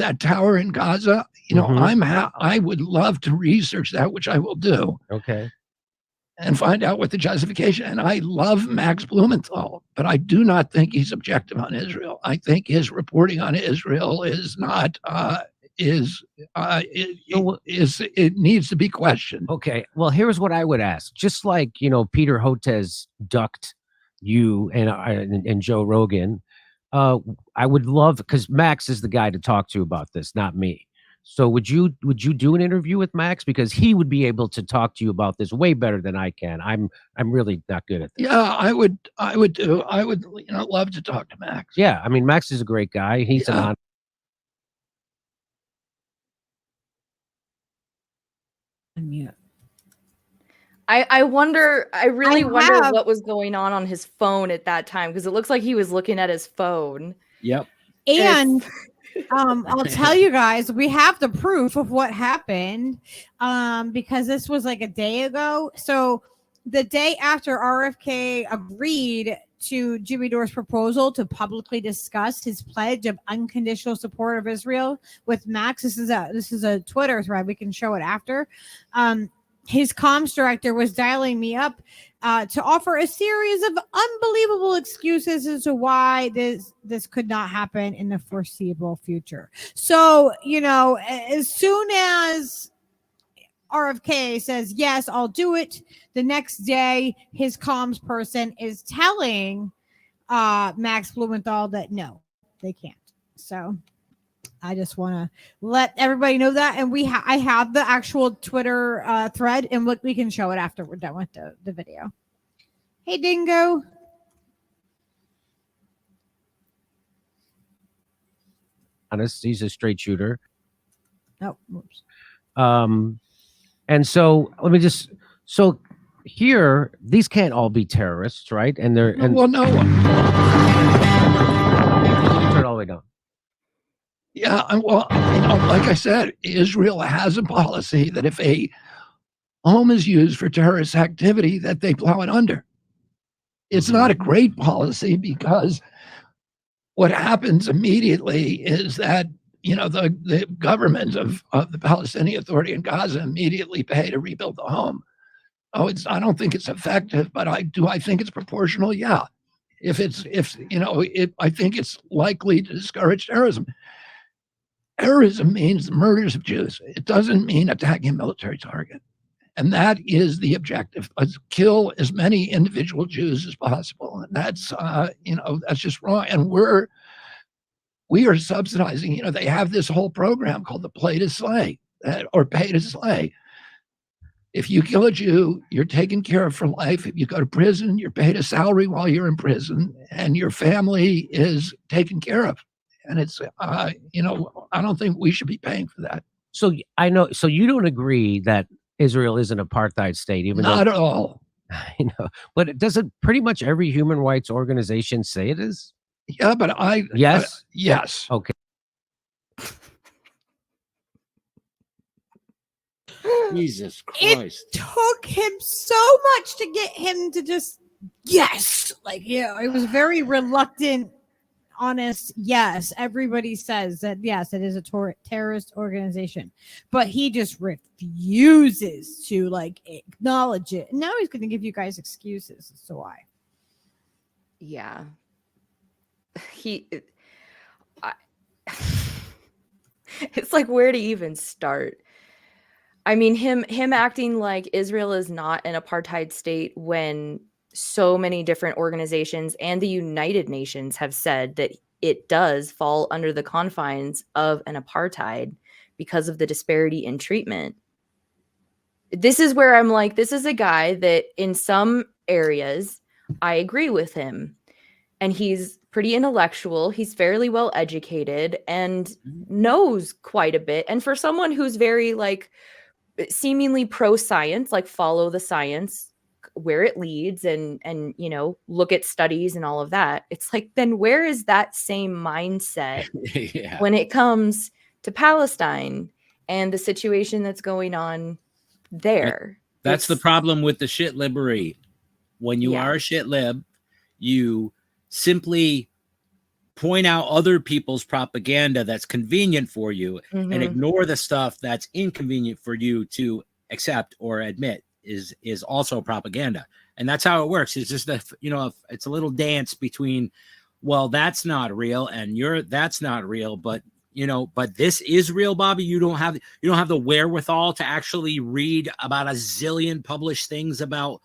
that tower in Gaza, I would love to research that, which I will do. Okay. And find out what the justification. And I love Max Blumenthal, but I do not think he's objective on Israel. I think his reporting on Israel is not it needs to be questioned. Okay. Well, here's what I would ask. Just like, Peter Hotez ducked you and Joe Rogan, I would love, because Max is the guy to talk to about this, not me. So would you do an interview with Max, because he would be able to talk to you about this way better than I can. I'm really not good at this. Yeah, I would love to talk to Max. Yeah, I mean, Max is a great guy. He's an honest. Unmute. I wonder. I really wonder what was going on his phone at that time, because it looks like he was looking at his phone. Yep. And I'll tell you guys, we have the proof of what happened, because this was like a day ago. So the day after RFK agreed to Jimmy Dore's proposal to publicly discuss his pledge of unconditional support of Israel with Max, this is a Twitter thread. We can show it after. His comms director was dialing me up to offer a series of unbelievable excuses as to why this could not happen in the foreseeable future. So, as soon as RFK says, yes, I'll do it, the next day, his comms person is telling Max Blumenthal that no, they can't. So I just want to let everybody know that. And I have the actual Twitter thread, and we can show it after we're done with the video. Hey, Dingo. Honest, he's a straight shooter. Oh, whoops. And so here, these can't all be terrorists, right? And they're well, no. Turn all the way down. Yeah, well, like I said, Israel has a policy that if a home is used for terrorist activity, that they plow it under. It's not a great policy, because what happens immediately is that the government of the Palestinian Authority in Gaza immediately pay to rebuild the home. I don't think it's effective, but I think it's proportional. Yeah, I think it's likely to discourage terrorism. Terrorism means the murders of Jews. It doesn't mean attacking a military target. And that is the objective. Let's kill as many individual Jews as possible. And that's, that's just wrong. And we are subsidizing, they have this whole program called the Pay to Slay. If you kill a Jew, you're taken care of for life. If you go to prison, you're paid a salary while you're in prison, and your family is taken care of. And it's, I don't think we should be paying for that. So I know. So you don't agree that Israel is an apartheid state, even not at all. I know, but doesn't pretty much every human rights organization say it is? Yeah, but yes. Yes. Okay. Jesus Christ! It took him so much to get him to just yes, it was very reluctant. Honest, yes, everybody says that yes, it is a terrorist organization, but he just refuses to acknowledge it. And now he's going to give you guys excuses as to why. Yeah, it's like, where to even start? I mean, him acting like Israel is not an apartheid state when so many different organizations and the United Nations have said that it does fall under the confines of an apartheid because of the disparity in treatment. This is where I'm like, this is a guy that in some areas I agree with him, and he's pretty intellectual. He's fairly well educated and knows quite a bit. And for someone who's very seemingly pro science, follow the science where it leads and look at studies and all of that, it's like, then where is that same mindset when it comes to Palestine and the situation that's going on there? That's the problem with the shit libbery. When you are a shit lib, you simply point out other people's propaganda that's convenient for you and Mhm. ignore the stuff that's inconvenient for you to accept or admit is also propaganda. And that's how it works. It's just that, it's a little dance between, well, that's not real and that's not real, but but this is real, Bobby. You don't have the wherewithal to actually read about a zillion published things about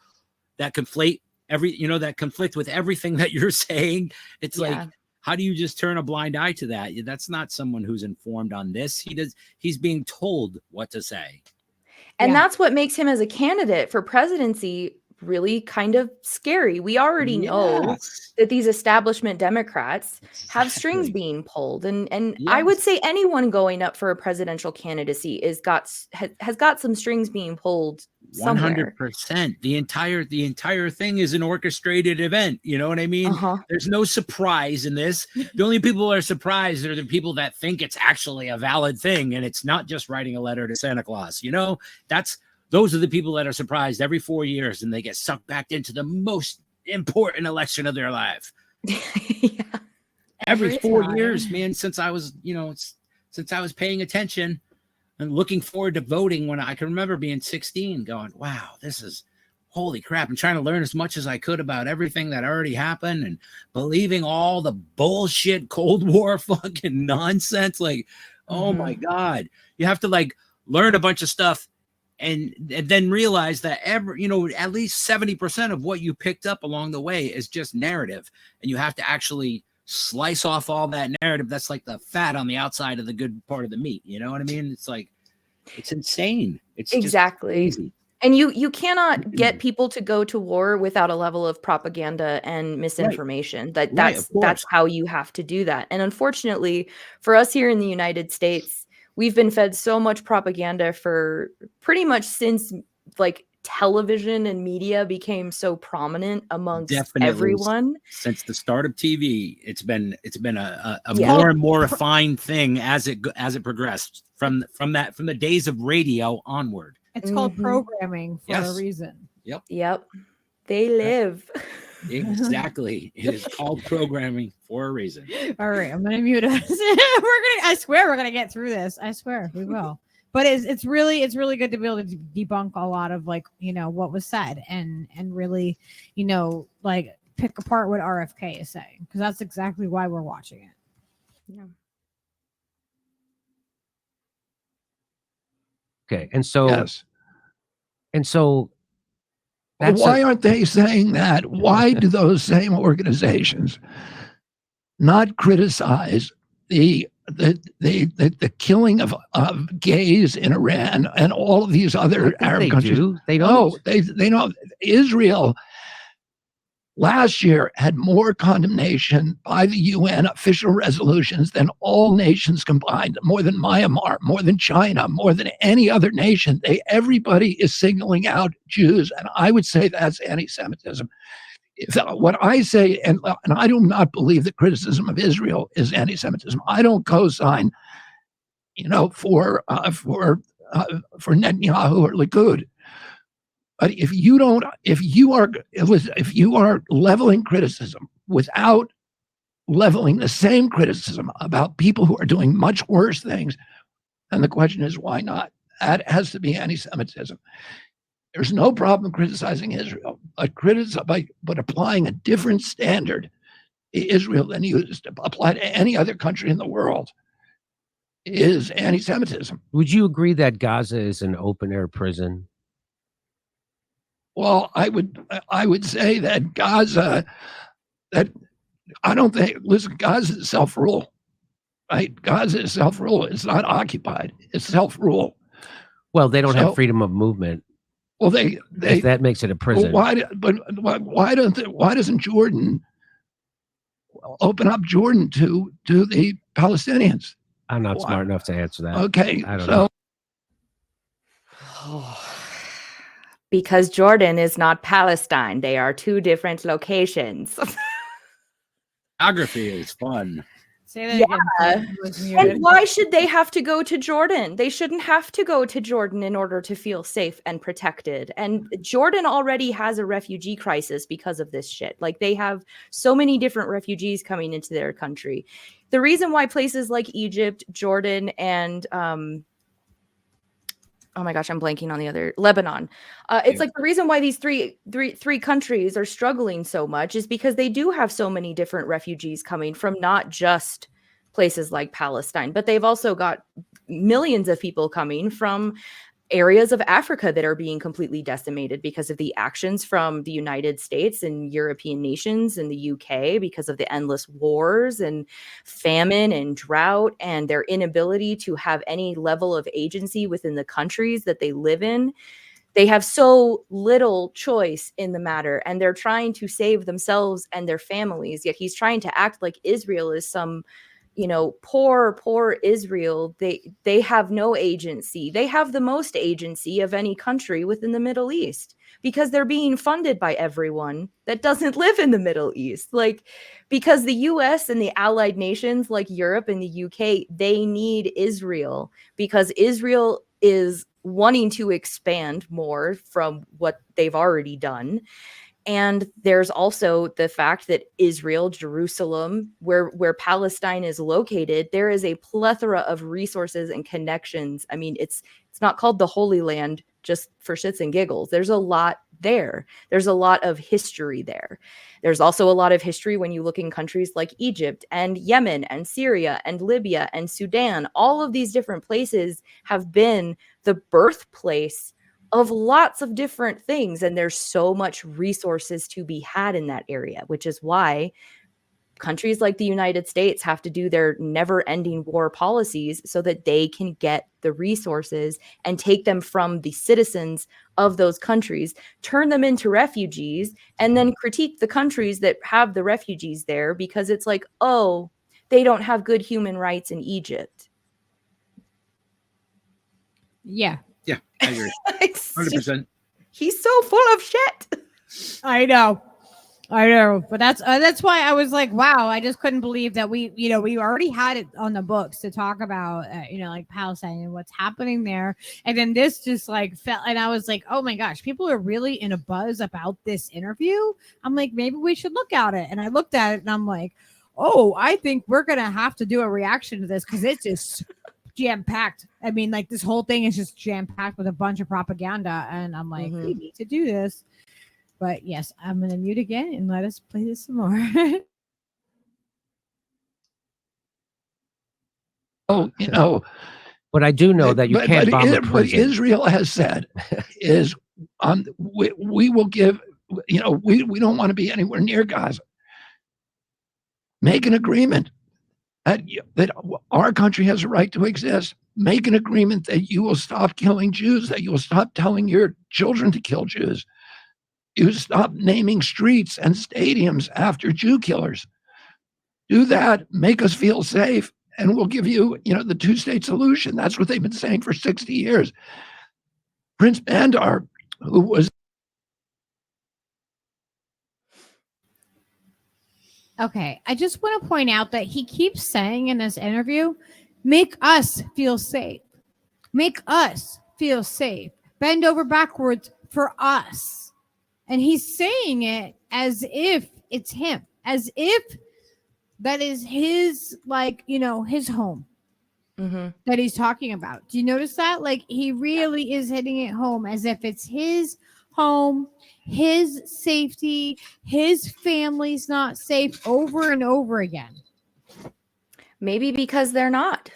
that conflate that conflict with everything that you're saying. It's like, Yeah. how do you just turn a blind eye to that? That's not someone who's informed on this. He's being told what to say. And Yeah. that's what makes him as a candidate for presidency really kind of scary. We already know Yes. that these establishment Democrats have strings Exactly. being pulled. And I would say anyone going up for a presidential candidacy has got some strings being pulled somewhere. 100%. The entire thing is an orchestrated event. You know what I mean? Uh-huh. There's no surprise in this. The only people who are surprised are the people that think it's actually a valid thing and it's not just writing a letter to Santa Claus. Those are the people that are surprised every 4 years and they get sucked back into the most important election of their life. Yeah. Every 4 time. years, man, since I was paying attention and looking forward to voting, when I can remember being 16 going, wow, this is holy crap. I'm trying to learn as much as I could about everything that already happened and believing all the bullshit Cold War fucking nonsense. Like, oh my God, you have to learn a bunch of stuff and then realize that at least 70% of what you picked up along the way is just narrative. And you have to actually slice off all that narrative. That's like the fat on the outside of the good part of the meat. You know what I mean? It's like, it's insane. It's Exactly. just crazy. And you cannot get people to go to war without a level of propaganda and misinformation. That's how you have to do that. And unfortunately, for us here in the United States, we've been fed so much propaganda for pretty much since television and media became so prominent amongst everyone. Since the start of TV, it's been a more and more refined thing as it progressed from the days of radio onward. It's called programming for a reason. Yep. They live. Exactly. It is called programming for a reason. All right, I'm gonna mute us. I swear we're gonna get through this. I swear we will. But it's really good to be able to debunk a lot of what was said and really pick apart what RFK is saying, because that's exactly why we're watching it. Yeah. Okay, and so Yes. that's why aren't they saying that? Why do those same organizations not criticize the killing of gays in Iran and all of these other Arab countries? They don't. They know. Israel last year had more condemnation by the UN official resolutions than all nations combined, more than Myanmar, more than China, more than any other nation. Everybody is signaling out Jews, and I would say that's anti-Semitism. What I say, and I do not believe that criticism of Israel is anti-Semitism. I don't co-sign, for Netanyahu or Likud. But if you are leveling criticism without leveling the same criticism about people who are doing much worse things, then the question is, why not? That has to be anti-Semitism. There's no problem criticizing Israel, but applying a different standard to Israel than you used to apply to any other country in the world is anti-Semitism. Would you agree that Gaza is an open-air prison? Well, I would say that Gaza, Gaza is self-rule, right? Gaza is self-rule. It's not occupied. It's self-rule. Well, they don't have freedom of movement. Well, that makes it a prison. Why doesn't Jordan open up Jordan to the Palestinians? I'm not smart enough to answer that. Okay, I don't know. Because Jordan is not Palestine. They are two different locations. Geography is fun. Say that again. Yeah. It was muted. And why should they have to go to Jordan? They shouldn't have to go to Jordan in order to feel safe and protected. And Jordan already has a refugee crisis because of this shit. Like, they have so many different refugees coming into their country. The reason why places like Egypt, Jordan, and oh my gosh, I'm blanking on the other, Lebanon. It's like the reason why these three countries are struggling so much is because they do have so many different refugees coming from not just places like Palestine, but they've also got millions of people coming from areas of Africa that are being completely decimated because of the actions from the United States and European nations and the UK, because of the endless wars and famine and drought and their inability to have any level of agency within the countries that they live in. They have so little choice in the matter, and they're trying to save themselves and their families. Yet he's trying to act like Israel is some, poor Israel. They have no agency. They have the most agency of any country within the Middle East because they're being funded by everyone that doesn't live in the Middle East. Like, because the US and the allied nations like Europe and the UK, they need Israel because Israel is wanting to expand more from what they've already done. And there's also the fact that Israel, Jerusalem, where Palestine is located, there is a plethora of resources and connections. I mean, it's not called the Holy Land just for shits and giggles. There's a lot there. There's a lot of history there. There's also a lot of history when you look in countries like Egypt and Yemen and Syria and Libya and Sudan. All of these different places have been the birthplace of lots of different things, and there's so much resources to be had in that area, which is why countries like the United States have to do their never-ending war policies so that they can get the resources and take them from the citizens of those countries, turn them into refugees, and then critique the countries that have the refugees there because it's like, oh, they don't have good human rights in Egypt. Yeah. Yeah, I agree. 100%. He's so full of shit. I know, but that's why I was like, wow, I just couldn't believe that we already had it on the books to talk about, like Palestine and what's happening there, and then this just like felt, and I was like, oh my gosh, people are really in a buzz about this interview. I'm like, maybe we should look at it, and I looked at it, and I'm like, oh, I think we're gonna have to do a reaction to this because it's just jam-packed. I mean, like, this whole thing is just jam-packed with a bunch of propaganda, and I'm like, we need to do this. But yes, I'm gonna mute again and let us play this some more. But I do know that you can't bomb a What prison. Israel has said is, we will give, we don't want to be anywhere near Gaza. Make an agreement that our country has a right to exist. Make an agreement that you will stop killing Jews, that you will stop telling your children to kill Jews. You stop naming streets and stadiums after Jew killers. Do that, make us feel safe, and we'll give you, the two-state solution. That's what they've been saying for 60 years. Prince Bandar, who was Okay, I just want to point out that he keeps saying in this interview, make us feel safe. Make us feel safe. Bend over backwards for us. And he's saying it as if it's him, as if that is his, his home that he's talking about. Do you notice that? Like, he really is hitting it home as if it's his home, his safety, his family's not safe, over and over again. Maybe because they're not.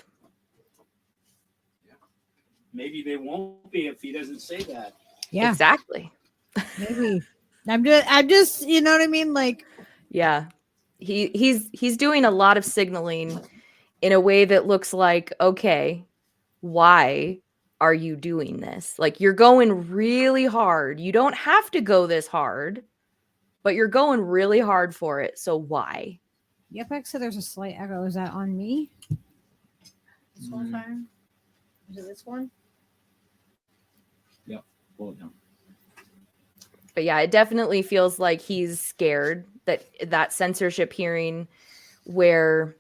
Maybe they won't be if he doesn't say that. Yeah, Exactly. maybe. I'm just, you know what I mean? Like, yeah, he's doing a lot of signaling in a way that looks like, okay, why are you doing this? Like, you're going really hard. You don't have to go this hard, but you're going really hard for it. So why? yep, so there's a slight echo. Is that on me? This one time? Is it this one? Yep. Hold on. But yeah, it definitely feels like he's scared that censorship hearing where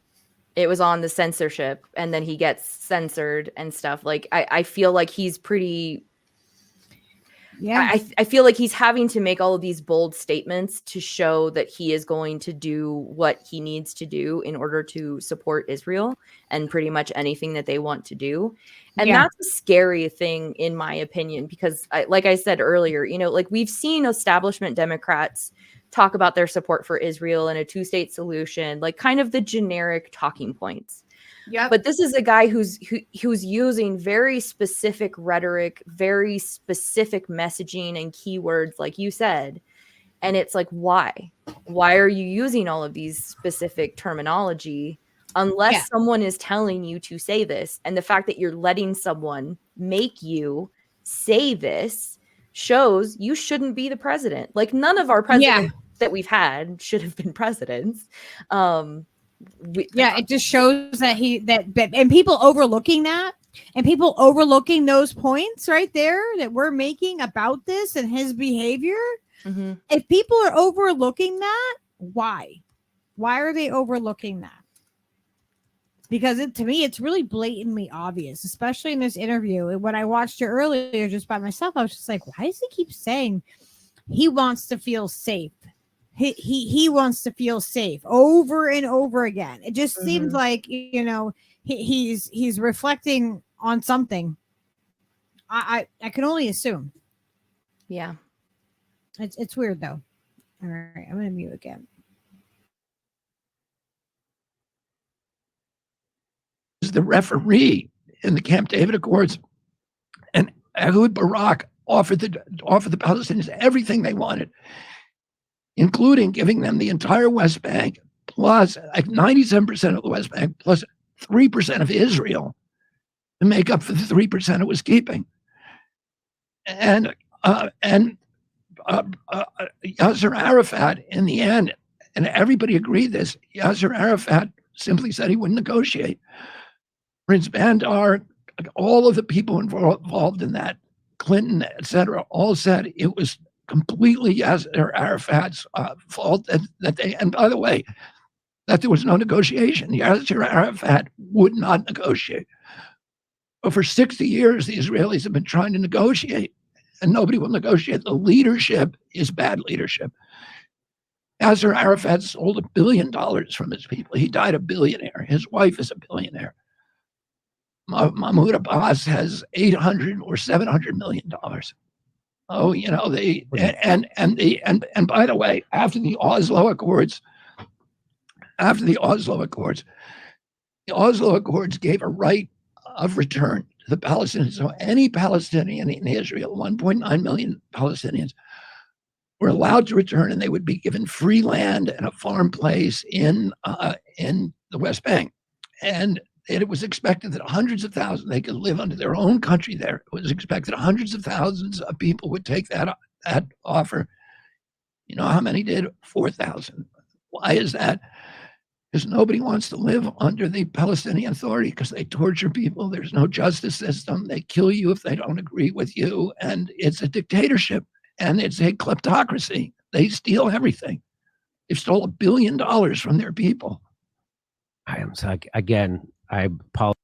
it was on the censorship, and then he gets censored and stuff. Like I feel like he's pretty. Yeah. I feel like he's having to make all of these bold statements to show that he is going to do what he needs to do in order to support Israel and pretty much anything that they want to do. And Yeah. that's a scary thing, in my opinion, because like I said earlier, you know, like we've seen establishment Democrats talk about their support for Israel and a two-state solution, like kind of the generic talking points. Yeah. But this is a guy who's using very specific rhetoric, very specific messaging and keywords, like you said. And it's like, why? Why are you using all of these specific terminology unless someone is telling you to say this? And the fact that you're letting someone make you say this shows you shouldn't be the president. Like none of our presidents that we've had should have been presidents. It just shows that and people overlooking that, and people overlooking those points right there that we're making about this and his behavior. Mm-hmm. If people are overlooking that, why are they overlooking that? Because to me, it's really blatantly obvious, especially in this interview. And when I watched it earlier just by myself, I was just like, why does he keep saying he wants to feel safe? He wants to feel safe over and over again. It just seems like, you know, he's reflecting on something. I can only assume. Yeah. It's weird though. All right, I'm gonna mute again. The referee in the Camp David Accords, and Ehud Barak offered the Palestinians everything they wanted, including giving them the entire West Bank, plus like 97% of the West Bank, plus 3% of Israel to make up for the 3% it was keeping. And Yasser Arafat, in the end, and everybody agreed this, Yasser Arafat simply said he wouldn't negotiate. Prince Bandar, all of the people involved in that, Clinton, etc., all said it was completely Yasser Arafat's fault that they, and by the way, that there was no negotiation. Yasser Arafat would not negotiate. But for 60 years, the Israelis have been trying to negotiate, and nobody will negotiate. The leadership is bad leadership. Yasser Arafat sold $1 billion from his people. He died a billionaire. His wife is a billionaire. Mahmoud Abbas has $800 or $700 million. Oh, you know, and by the way, after the Oslo Accords, the Oslo Accords gave a right of return to the Palestinians. So any Palestinian in Israel, 1.9 million Palestinians, were allowed to return, and they would be given free land and a farm place in the West Bank. And it was expected that hundreds of thousands, they could live under their own country there. It was expected hundreds of thousands of people would take that offer. You know how many did? 4,000. Why is that? Because nobody wants to live under the Palestinian Authority, because they torture people. There's no justice system. They kill you if they don't agree with you. And it's a dictatorship, and it's a kleptocracy. They steal everything. They've stole $1 billion from their people. Again, I apologize.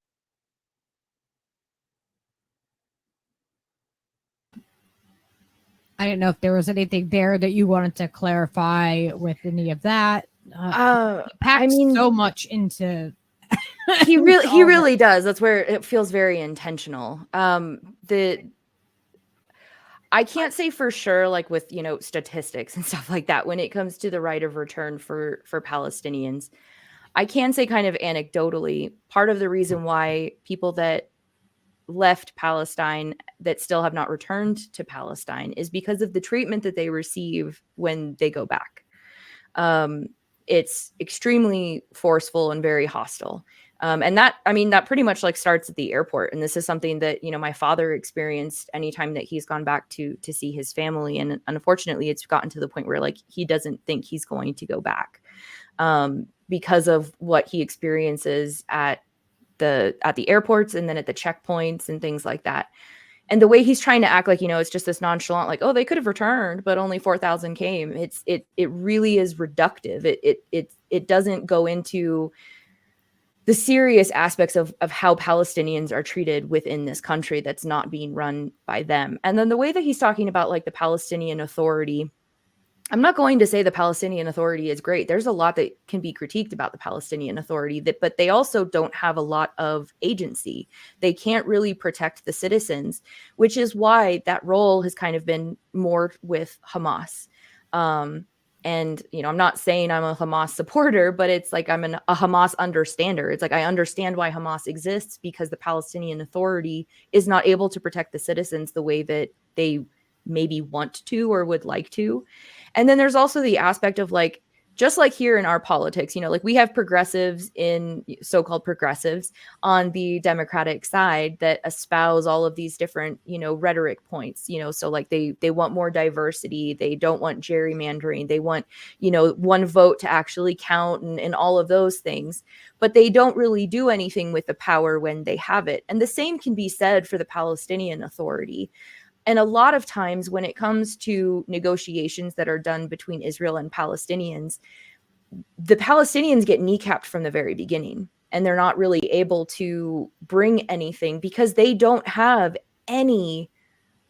I didn't know if there was anything there that you wanted to clarify with any of that. I mean, so much into. he really does. That's where it feels very intentional. I can't say for sure, like with, you know, statistics and stuff like that, when it comes to the right of return for Palestinians. I can say kind of anecdotally, part of the reason why people that left Palestine that still have not returned to Palestine is because of the treatment that they receive when they go back. It's extremely forceful and very hostile. And that pretty much like starts at the airport. And this is something that, you know, my father experienced anytime that he's gone back to see his family. And unfortunately, it's gotten to the point where like he doesn't think he's going to go back. Because of what he experiences at the airports and then at the checkpoints and things like that. And the way he's trying to act like, you know, it's just this nonchalant, like, oh, they could have returned, but only 4,000 came. It really is reductive. It doesn't go into serious aspects of how Palestinians are treated within this country that's not being run by them. And then the way that he's talking about like the Palestinian Authority, I'm not going to say the Palestinian Authority is great. There's a lot that can be critiqued about the Palestinian Authority, but they also don't have a lot of agency. They can't really protect the citizens, which is why that role has kind of been more with Hamas. And, you know, I'm not saying I'm a Hamas supporter, but it's like I'm a Hamas understander. It's like I understand why Hamas exists because the Palestinian Authority is not able to protect the citizens the way that they maybe want to or would like to. And then there's also the aspect of like, just like here in our politics, you know, like we have progressives in so-called progressives on the Democratic side that espouse all of these different, you know, rhetoric points, you know, so like they want more diversity. They don't want gerrymandering. They want, you know, one vote to actually count and all of those things, but they don't really do anything with the power when they have it. And the same can be said for the Palestinian Authority. And a lot of times when it comes to negotiations that are done between Israel and Palestinians, the Palestinians get kneecapped from the very beginning, and they're not really able to bring anything because they don't have any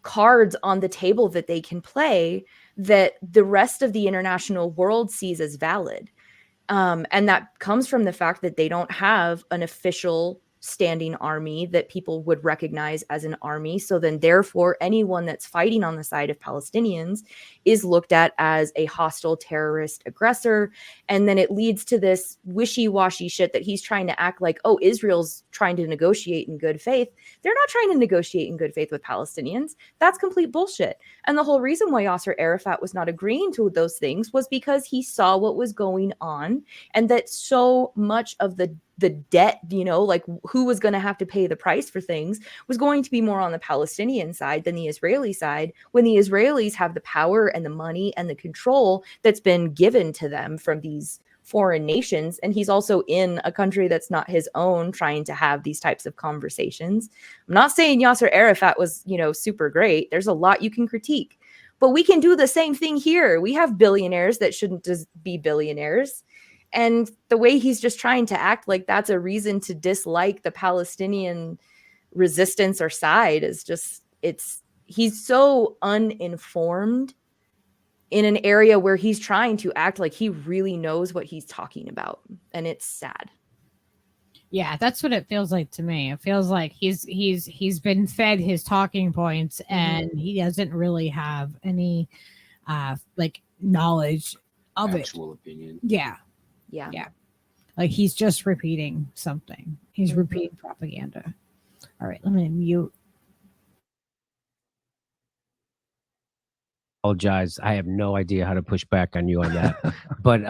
cards on the table that they can play that the rest of the international world sees as valid. And that comes from the fact that they don't have an official standing army that people would recognize as an army. So then therefore anyone that's fighting on the side of Palestinians is looked at as a hostile terrorist aggressor. And then it leads to this wishy-washy shit that he's trying to act like, oh, Israel's trying to negotiate in good faith. They're not trying to negotiate in good faith with Palestinians. That's complete bullshit. And the whole reason why Yasser Arafat was not agreeing to those things was because he saw what was going on, and that so much of the debt, you know, like who was going to have to pay the price for things was going to be more on the Palestinian side than the Israeli side, when the Israelis have the power and the money and the control that's been given to them from these foreign nations. And he's also in a country that's not his own, trying to have these types of conversations. I'm not saying Yasser Arafat was, you know, super great. There's a lot you can critique, but we can do the same thing here. We have billionaires that shouldn't just be billionaires. And the way he's just trying to act like that's a reason to dislike the Palestinian resistance or side is just, he's so uninformed in an area where he's trying to act like he really knows what he's talking about. And it's sad. Yeah, that's what it feels like to me. It feels like he's been fed his talking points and he doesn't really have any like knowledge of Actual opinion. Yeah. Like he's just repeating something. He's repeating propaganda. All right, let me mute. Apologize. I have no idea how to push back on you on that. But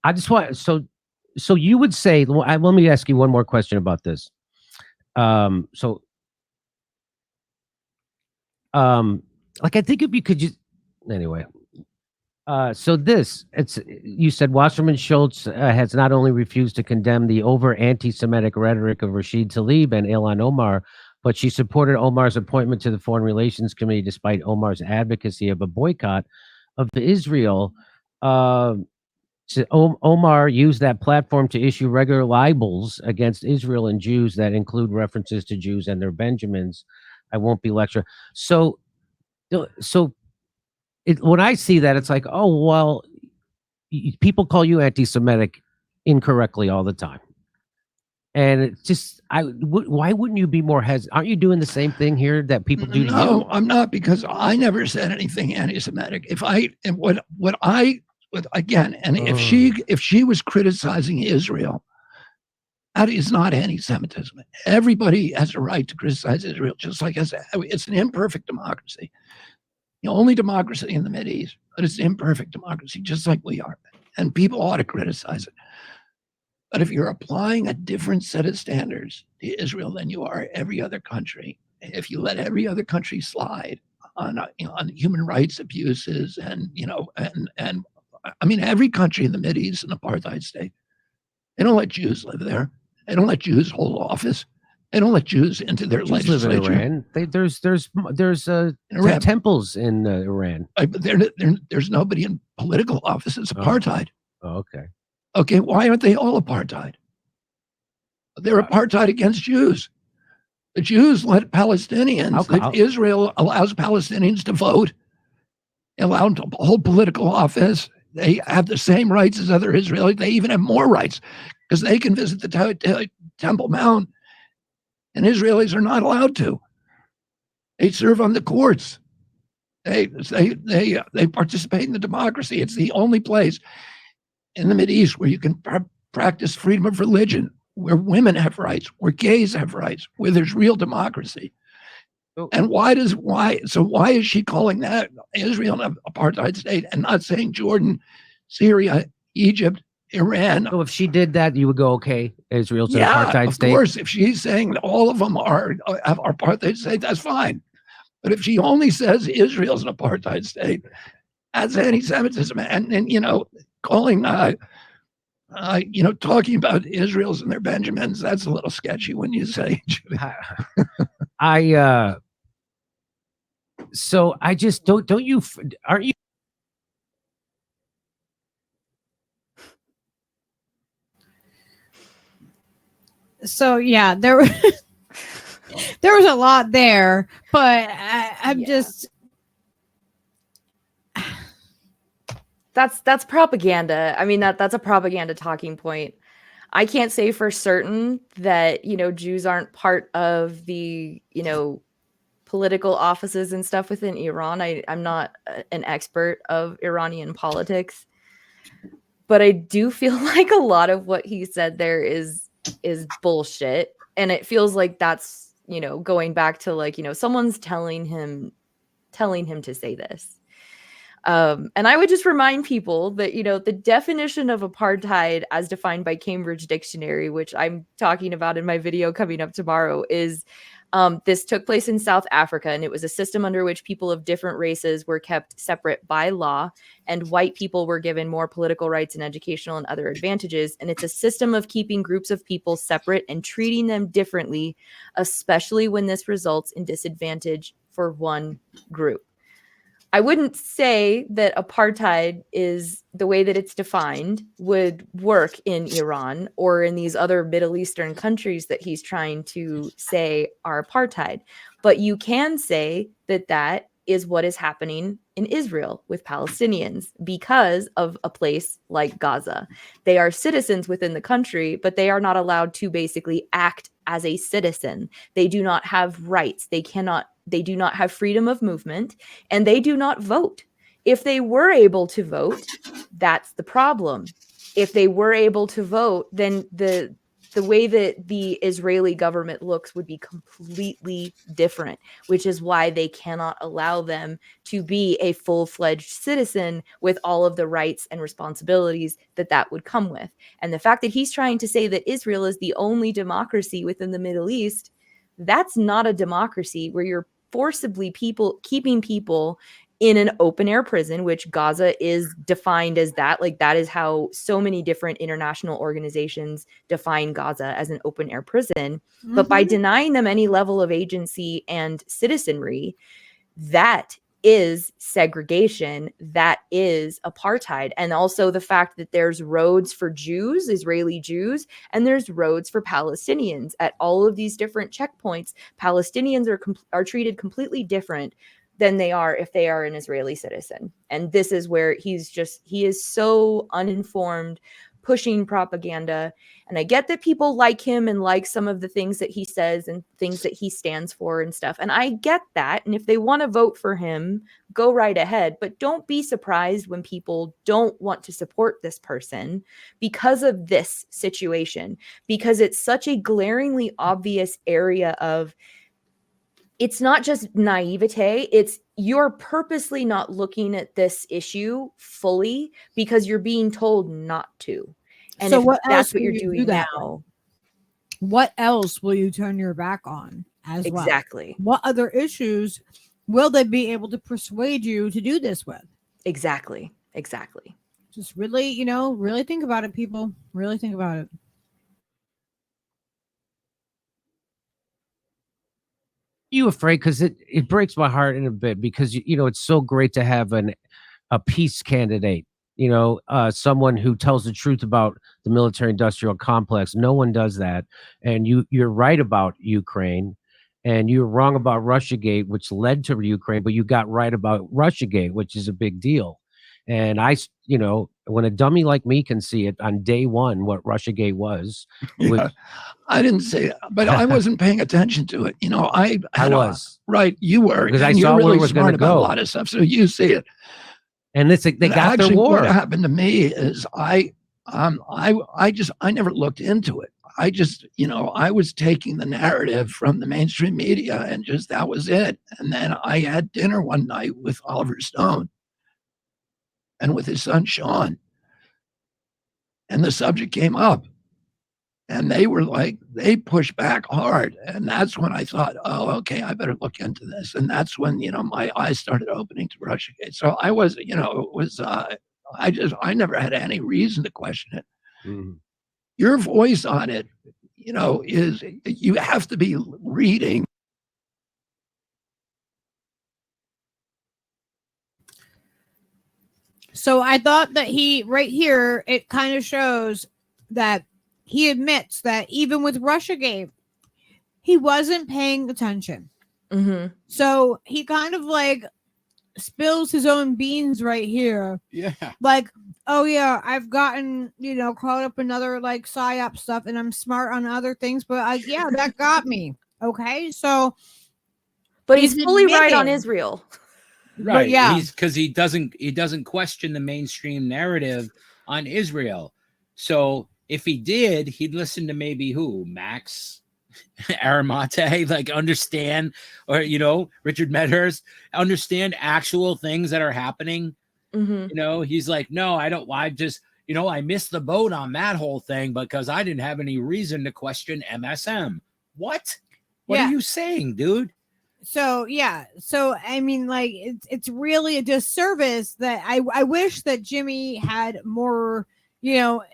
I just want so you would say, let me ask you one more question about this. Like I think if you could just anyway. So you said Wasserman Schultz has not only refused to condemn the over anti-Semitic rhetoric of Rashid Tlaib and Ilhan Omar, but she supported Omar's appointment to the Foreign Relations Committee despite Omar's advocacy of a boycott of Israel. Omar used that platform to issue regular libels against Israel and Jews that include references to Jews and their Benjamins. I won't be lecturing. So when I see that, it's like, oh, well, people call you anti-Semitic incorrectly all the time. And it's just, why wouldn't you be more hesitant? Aren't you doing the same thing here that people do to you? No, I'm not, because I never said anything anti-Semitic. If she was criticizing Israel, that is not anti-Semitism. Everybody has a right to criticize Israel, just like it's an imperfect democracy. The only democracy in the Mideast, but it's an imperfect democracy, just like we are. And people ought to criticize it. But if you're applying a different set of standards to Israel than you are every other country, if you let every other country slide on human rights abuses and I mean, every country in the Mideast is an apartheid state. They don't let Jews live there. They don't let Jews hold office. They don't let Jews into their Jews live legislature. in Iran. There's Iran. temples in Iran. But there's nobody in political office. It's apartheid. Oh, okay. Okay, why aren't they all apartheid? They're apartheid against Jews. The Jews let Palestinians, Israel allows Palestinians to vote, allowed to hold political office. They have the same rights as other Israelis. They even have more rights because they can visit the Temple Mount, and Israelis are not allowed to. They serve on the courts. They participate in the democracy. It's the only place in the Mideast where you can practice freedom of religion, where women have rights, where gays have rights, where there's real democracy. And why is she calling that Israel an apartheid state and not saying Jordan, Syria, Egypt, Iran? So if she did that, you would go, okay, Israel's an apartheid state? Of course. If she's saying that all of them are apartheid state, that's fine. But if she only says Israel's an apartheid state, that's anti-Semitism. And calling, talking about Israel's and their Benjamins, that's a little sketchy when you say. So I just aren't you? So yeah, there was a lot there, but I'm just. That's propaganda. I mean, that's a propaganda talking point. I can't say for certain that, Jews aren't part of the, political offices and stuff within Iran. I'm not an expert of Iranian politics, but I do feel like a lot of what he said there is bullshit. And it feels like that's, going back to like, someone's telling him to say this. And I would just remind people that, the definition of apartheid as defined by Cambridge Dictionary, which I'm talking about in my video coming up tomorrow, is this took place in South Africa, and it was a system under which people of different races were kept separate by law, and white people were given more political rights and educational and other advantages. And it's a system of keeping groups of people separate and treating them differently, especially when this results in disadvantage for one group. I wouldn't say that apartheid is the way that it's defined would work in Iran or in these other Middle Eastern countries that he's trying to say are apartheid. But you can say that that is what is happening in Israel with Palestinians because of a place like Gaza. They are citizens within the country, but they are not allowed to basically act as a citizen. They do not have rights. They do not have freedom of movement, and they do not vote. If they were able to vote, that's the problem. If they were able to vote, then the way that the Israeli government looks would be completely different, which is why they cannot allow them to be a full-fledged citizen with all of the rights and responsibilities that would come with. And the fact that he's trying to say that Israel is the only democracy within the Middle East, that's not a democracy where you're forcibly keeping people in an open air prison, which Gaza is defined as that. Like, that is how so many different international organizations define Gaza, as an open air prison. Mm-hmm. But by denying them any level of agency and citizenry, that is segregation, that is apartheid. And also the fact that there's roads for Jews, Israeli Jews, and there's roads for Palestinians. At all of these different checkpoints, Palestinians are treated completely different than they are if they are an Israeli citizen. And this is where he is so uninformed, pushing propaganda. And I get that people like him and like some of the things that he says and things that he stands for and stuff. And I get that. And if they want to vote for him, go right ahead. But don't be surprised when people don't want to support this person because of this situation, because it's such a glaringly obvious area of, it's not just naivete, it's you're purposely not looking at this issue fully because you're being told not to. And so that's what you're doing now. What else will you turn your back on as well? Exactly. What other issues will they be able to persuade you to do this with? Exactly. Just really, really think about it, people. Really think about it. You afraid? Because it breaks my heart in a bit, because it's so great to have a peace candidate someone who tells the truth about the military-industrial complex. No one does that. And you're right about Ukraine, and you're wrong about Russiagate, which led to Ukraine, but you got right about Russiagate, which is a big deal. And when a dummy like me can see it on day one, what Russiagate was, Yeah, I didn't say that, but I wasn't paying attention to it. I was. Right, you were, Because I and saw you're where it really was gonna smart about a go. lot of stuff, so you see it. And they And got actually, their war. what happened to me is I never looked into it. I just, I was taking the narrative from the mainstream media and just that was it. And then I had dinner one night with Oliver Stone and with his son Sean, and the subject came up. And they were like, they pushed back hard. And that's when I thought, oh, okay, I better look into this. And that's when, my eyes started opening to Russiagate. So I was, it was, I never had any reason to question it. Mhm. Your voice on it, is you have to be reading. So I thought that right here, it kind of shows that he admits that even with Russiagate, he wasn't paying attention. Mm-hmm. So he kind of like spills his own beans right here. Yeah. Like, oh yeah, I've gotten, caught up in other like psyop stuff and I'm smart on other things, but yeah, that got me. Okay. So But he's fully right on admitting. Israel. Right. yeah. He's because he doesn't question the mainstream narrative on Israel. So if he did, he'd listen to maybe who? Max Aramate, like understand, or Richard Medhurst, understand actual things that are happening. Mm-hmm. He's like, no, I don't. I just, I missed the boat on that whole thing because I didn't have any reason to question MSM. What Yeah. are you saying, dude? So yeah, so I mean, like it's really a disservice that I wish that Jimmy had more,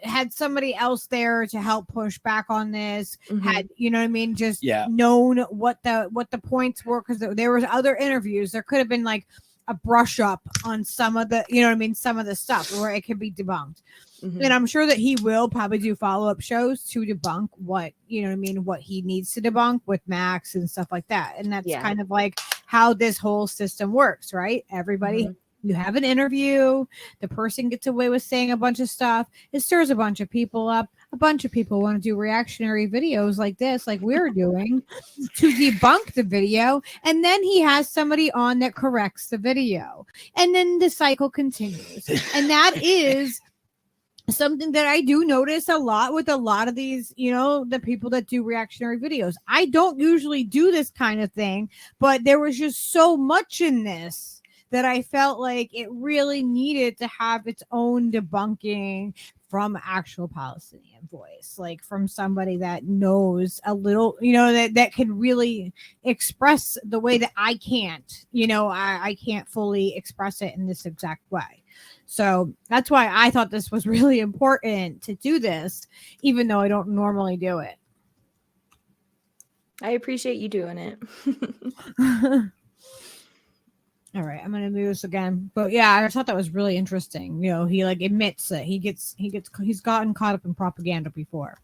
had somebody else there to help push back on this. Mm-hmm. Had what I mean, just Yeah. known what the points were, because there was other interviews. There could have been like a brush up on some of the some of the stuff where it could be debunked. Mm-hmm. And I'm sure that he will probably do follow-up shows to debunk what, what he needs to debunk with Max and stuff like that. And that's kind of like how this whole system works, right? Everybody, you have an interview, the person gets away with saying a bunch of stuff. It stirs a bunch of people up. A bunch of people want to do reactionary videos like this, like we're doing, to debunk the video. And then he has somebody on that corrects the video. And then the cycle continues. And that is something that I do notice a lot with a lot of these, the people that do reactionary videos. I don't usually do this kind of thing, but there was just so much in this that I felt like it really needed to have its own debunking from actual Palestinian voice, like from somebody that knows a little, that can really express the way that I can't, I can't fully express it in this exact way. So that's why I thought this was really important to do this, even though I don't normally do it. I appreciate you doing it. All right, I'm gonna do this again, but yeah, I thought that was really interesting. He like admits that he's gotten caught up in propaganda before.